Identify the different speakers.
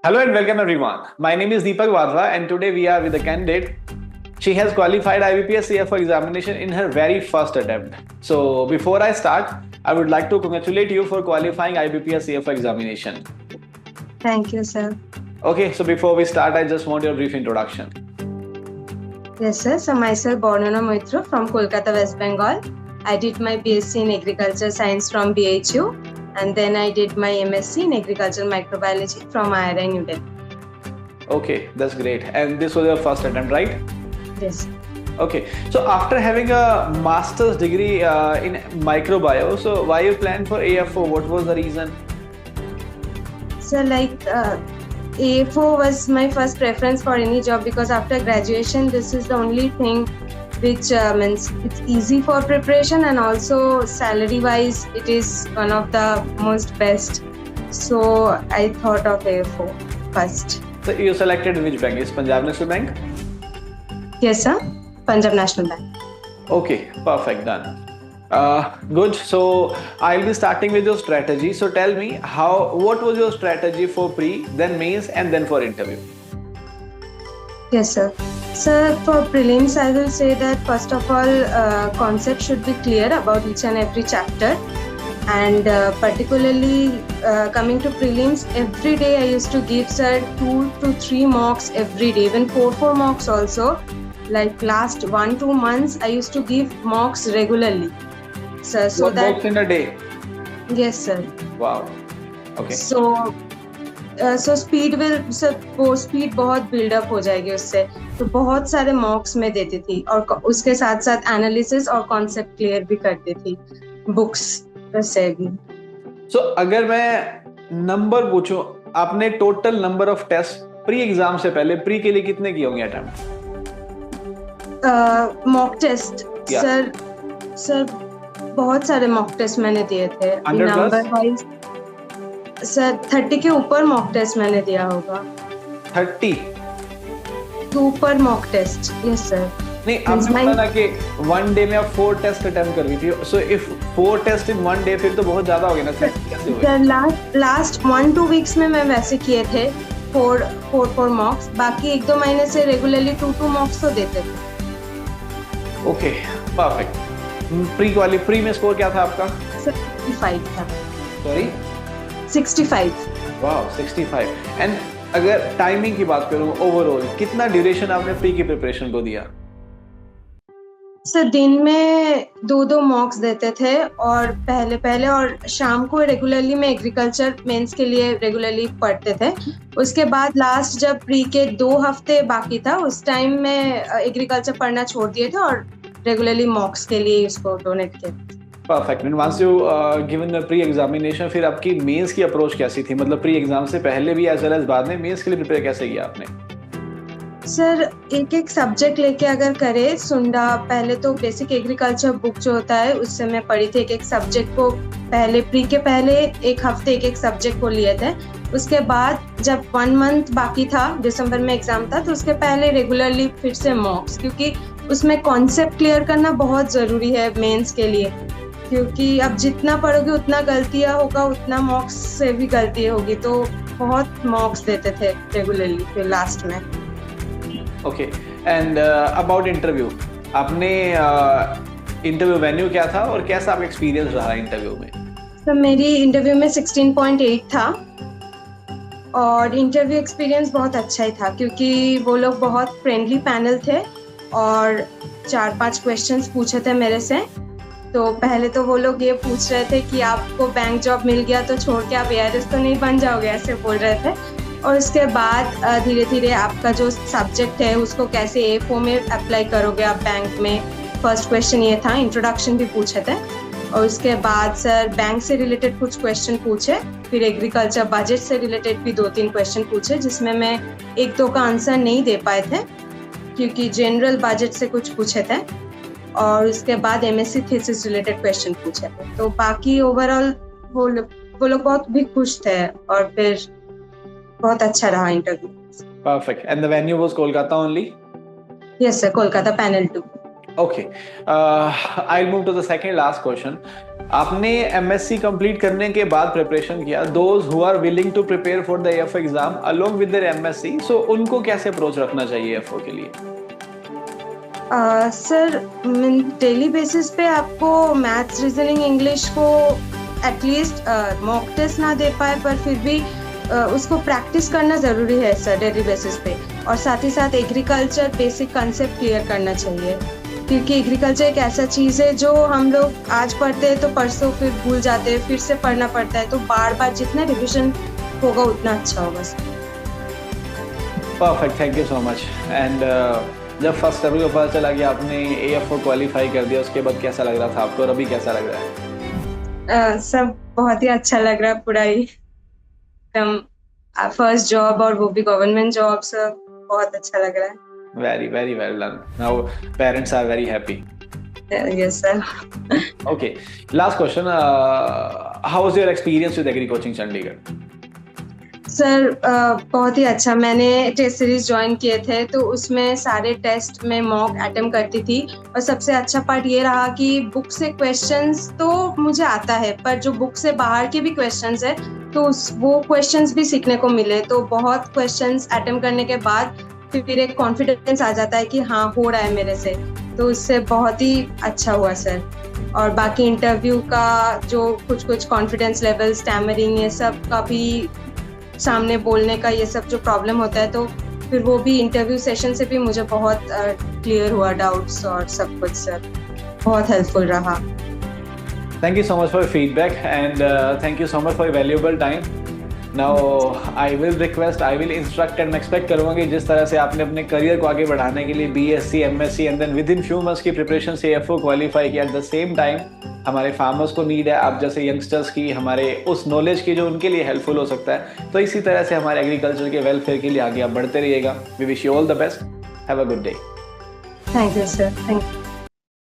Speaker 1: Hello and welcome everyone. My name is Deepak Wadhwa and today we are with a candidate. She has qualified IBPS CFO examination in her very first attempt. So before I start, I would like to congratulate you for qualifying IBPS CFO examination.
Speaker 2: Thank you, sir.
Speaker 1: Okay, so before we start, I just want your brief introduction.
Speaker 2: Yes, sir. So myself, Bornana Moitra from Kolkata, West Bengal. I did my BSc in Agriculture Science from BHU, and then I did my MSc in Agricultural Microbiology from IRI New Delhi.
Speaker 1: Okay, that's great. And this was your first attempt, right?
Speaker 2: Yes.
Speaker 1: Okay, so after having a master's degree in microbio, so why you planned for AFO? What was the reason?
Speaker 2: So AFO was my first preference for any job because after graduation, this is the only thing which means it's easy for preparation and also salary-wise, it is one of the most best. So I thought of AFO first.
Speaker 1: So you selected which bank? Is Punjab National Bank?
Speaker 2: Yes, sir. Punjab National Bank.
Speaker 1: Okay, perfect, done. Good. So I'll be starting with your strategy. So tell me what was your strategy for pre, then mains, and then for interview?
Speaker 2: Yes, sir. Sir, for prelims, I will say that first of all, concept should be clear about each and every chapter. And particularly coming to prelims, every day I used to give, sir, 2 to 3 mocks every day, even 4 mocks also. Like last 1-2 months, I used to give mocks regularly. Sir, so
Speaker 1: what
Speaker 2: that
Speaker 1: mocks in a day?
Speaker 2: Yes, sir.
Speaker 1: Wow. Okay.
Speaker 2: So speed वो speed बहुत buildup हो जाएगी उससे, तो बहुत सारे मॉक्स में देती थी और उसके साथ साथ एनालिसिस और कॉन्सेप्ट क्लियर भी करती थी बुक्स से भी.
Speaker 1: सो अगर मैं नंबर पूछूं, आपने total number of test pre exam से पहले प्री के लिए कितने किए होंगे अटेम्प्ट?
Speaker 2: मॉक टेस्ट सर बहुत सारे मॉक टेस्ट मैंने दिए थे. नंबर वाइज सर 30 के ऊपर मॉक टेस्ट मैंने दिया होगा.
Speaker 1: 30
Speaker 2: के ऊपर मॉक टेस्ट. Yes sir.
Speaker 1: नहीं, आपने बताया कि वन डे में आप 4 टेस्ट अटेम्प्ट कर रही थी. So if 4 test in one day फिर तो बहुत ज्यादा हो गया ना. कैसे हुए?
Speaker 2: सर लास्ट 1-2 वीक्स में मैं वैसे किए थे 4 मॉक्स. बाकी 1-2 महीने से रेगुलरली 2 मॉक्स तो देते थे.
Speaker 1: Okay, perfect. प्री में स्कोर क्या था आपका?
Speaker 2: 65 था.
Speaker 1: सॉरी
Speaker 2: 65.
Speaker 1: वाओ, 65. एंड अगर टाइमिंग की बात करूं, ओवरऑल कितना ड्यूरेशन आपने प्री की प्रिपरेशन को दिया?
Speaker 2: सर दिन में 2 मॉक्स देते थे और पहले और शाम को रेगुलरली में एग्रीकल्चर मेंस के लिए रेगुलरली पढ़ते थे. उसके बाद लास्ट जब प्री के 2 हफ्ते बाकी था उस टाइम में एग्रीकल्चर पढ़ना छोड़ दिए थे और रेगुलरली मॉक्स के लिए इसको डोनेट किया.
Speaker 1: Perfect. And once you given the pre examination, फिर आपकी मेंस की अप्रोच कैसी थी? मतलब प्री एग्जाम से पहले भी एज वेल एज बाद में मेंस के लिए प्रिपेयर कैसे किया आपने?
Speaker 2: सर एक सब्जेक्ट लेके अगर करे सुंडा, पहले तो बेसिक एग्रीकल्चर बुक जो होता है उससे मैं पढ़ी थी. एक सब्जेक्ट को पहले प्री के पहले एक हफ्ते एक सब्जेक्ट को लिए थे. उसके बाद जब 1 मंथ बाकी था, दिसंबर में एग्जाम था, तो उसके पहले रेगुलरली फिर से मॉक्स, क्योंकि उसमें कॉन्सेप्ट क्लियर करना बहुत ज़रूरी है मेंस के लिए. क्योंकि अब जितना पढ़ोगे उतना गलतियाँ होगा, उतना मॉक्स से भी गलती होगी. तो बहुत मॉक्स देते थे रेगुलरली फिर लास्ट में.
Speaker 1: ओके. एंड अबाउट इंटरव्यू, आपने इंटरव्यू वेन्यू क्या था और कैसा आपका एक्सपीरियंस रहा इंटरव्यू में?
Speaker 2: तो मेरी इंटरव्यू में 16.8 था और इंटरव्यू एक्सपीरियंस बहुत अच्छा ही था क्योंकि वो लोग बहुत फ्रेंडली पैनल थे और 4-5 क्वेश्चंस पूछे थे मेरे से. तो पहले तो वो लोग ये पूछ रहे थे कि आपको बैंक जॉब मिल गया तो छोड़ के आप ARS तो नहीं बन जाओगे, ऐसे बोल रहे थे. और उसके बाद धीरे धीरे आपका जो सब्जेक्ट है उसको कैसे AFO में अप्लाई करोगे आप बैंक में, फर्स्ट क्वेश्चन ये था. इंट्रोडक्शन भी पूछे थे और उसके बाद सर बैंक से रिलेटेड कुछ क्वेश्चन पूछे. फिर एग्रीकल्चर बजट से रिलेटेड भी 2-3 क्वेश्चन पूछे जिसमें मैं 1-2 का आंसर नहीं दे पाए थे क्योंकि जनरल बजट से कुछ पूछे थे. और उसके बाद MSc थीसिस रिलेटेड क्वेश्चन पूछे थे. तो बाकी ओवरऑल वो लोग बहुत भी खुश थे और फिर बहुत अच्छा रहा interview.
Speaker 1: Perfect. And the venue was Kolkata only?
Speaker 2: Yes sir, Kolkata panel 2.
Speaker 1: Okay. I'll move to the second last question. आपने एमएससी कंप्लीट करने के बाद प्रिपरेशन किया, those who are willing to prepare for the AFO exam along with their MSc, so उनको कैसे approach रखना चाहिए AFO के लिए?
Speaker 2: सर डेली बेसिस पे आपको मैथ्स, रीजनिंग, इंग्लिश को एटलीस्ट मॉक टेस्ट ना दे पाए पर फिर भी उसको प्रैक्टिस करना ज़रूरी है सर डेली बेसिस पे। और साथ ही साथ एग्रीकल्चर बेसिक कंसेप्ट क्लियर करना चाहिए, क्योंकि एग्रीकल्चर एक ऐसा चीज़ है जो हम लोग आज पढ़ते हैं तो परसों फिर भूल जाते हैं, फिर से पढ़ना पड़ता है, तो बार बार जितना रिविजन होगा उतना अच्छा होगा sir.
Speaker 1: Perfect, thank you so much. And जब फर्स्ट कभी को पता चला कि आपने एएफओ क्वालिफाई कर दिया, उसके बाद कैसा लग रहा था आपको और अभी कैसा लग रहा है?
Speaker 2: सब बहुत ही अच्छा लग रहा है, पूरा ही एकदम फर्स्ट जॉब और वो भी गवर्नमेंट जॉब, सब बहुत अच्छा लग रहा है।
Speaker 1: Very, very well done. Now parents are very happy.
Speaker 2: Yes sir.
Speaker 1: Okay, last question. How was your experience with Agri Coaching Chandigarh?
Speaker 2: Sir बहुत ही अच्छा। मैंने टेस्ट सीरीज ज्वाइन किए थे तो उसमें सारे टेस्ट में मॉक अटेम्प्ट करती थी, और सबसे अच्छा पार्ट ये रहा कि बुक से क्वेश्चंस तो मुझे आता है, पर जो बुक से बाहर के भी क्वेश्चंस है तो वो क्वेश्चंस भी सीखने को मिले। तो बहुत क्वेश्चंस अटेम्प्ट करने के बाद फिर एक कॉन्फिडेंस आ जाता है कि हाँ हो रहा है मेरे से, तो उससे बहुत ही अच्छा हुआ सर। और बाकी इंटरव्यू का जो कुछ कॉन्फिडेंस लेवल, स्टैमरिंग, ये सब का भी, सामने बोलने का ये सब जो प्रॉब्लम होता है, तो फिर वो भी इंटरव्यू सेशन से भी मुझे बहुत क्लियर हुआ डाउट्स और सब कुछ सर, बहुत हेल्पफुल रहा।
Speaker 1: Thank you so much for your feedback and thank you so much for your valuable time. Now I will request, I will instruct and expect करूँगा कि जिस तरह से आपने अपने करियर को आगे बढ़ाने के लिए BSc, MSc and then within few months की प्रिपरेशन से एएफओ क्वालिफाई किया, एट द सेम टाइम हमारे फार्मर्स को नीड है आप जैसे यंगस्टर्स की, हमारे उस नॉलेज की जो उनके लिए हेल्पफुल हो सकता है। तो इसी तरह से हमारे एग्रीकल्चर के वेलफेयर के लिए आगे आप बढ़ते रहिएगा। We wish you all the best. Have a good day.
Speaker 2: Thank you sir, thank you.